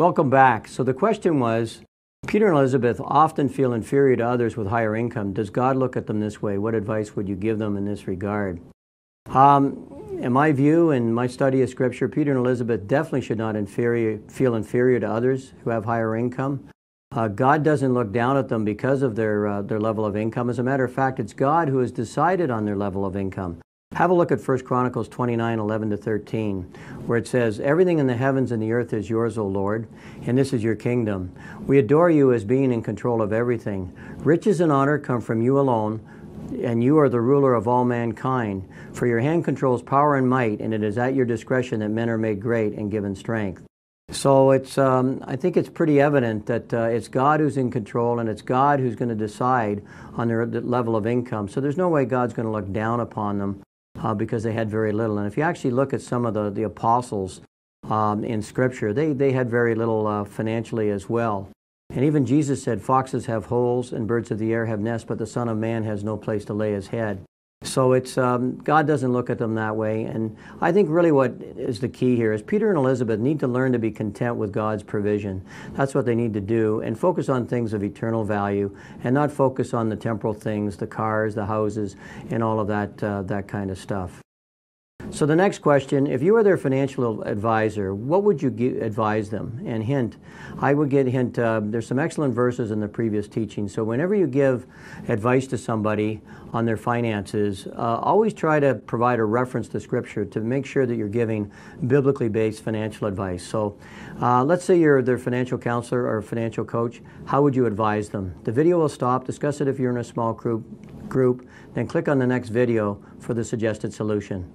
Welcome back. So the question was, Peter and Elizabeth often feel inferior to others with higher income. Does God look at them this way? What advice would you give them in this regard? In my view, in my study of Scripture, Peter and Elizabeth definitely should not feel inferior to others who have higher income. God doesn't look down at them because of their level of income. As a matter of fact, it's God who has decided on their level of income. Have a look at 1 Chronicles 29:11-13, where it says, "Everything in the heavens and the earth is yours, O Lord, and this is your kingdom. We adore you as being in control of everything. Riches and honor come from you alone, and you are the ruler of all mankind. For your hand controls power and might, and it is at your discretion that men are made great and given strength." So it's, I think it's pretty evident that it's God who's in control, and it's God who's going to decide on their level of income. So there's no way God's going to look down upon them because they had very little. And if you actually look at some of the apostles in Scripture, they had very little financially as well. And even Jesus said, "Foxes have holes and birds of the air have nests, but the Son of Man has no place to lay his head." So it's God doesn't look at them that way. And I think really what is the key here is Peter and Elizabeth need to learn to be content with God's provision. That's what they need to do, and focus on things of eternal value and not focus on the temporal things, the cars, the houses, and all of that kind of stuff. So the next question, if you were their financial advisor, what would you advise them? And hint, I would get hint, there's some excellent verses in the previous teaching. So whenever you give advice to somebody on their finances, always try to provide a reference to Scripture to make sure that you're giving biblically based financial advice. So let's say you're their financial counselor or financial coach. How would you advise them? The video will stop. Discuss it if you're in a small group. Then click on the next video for the suggested solution.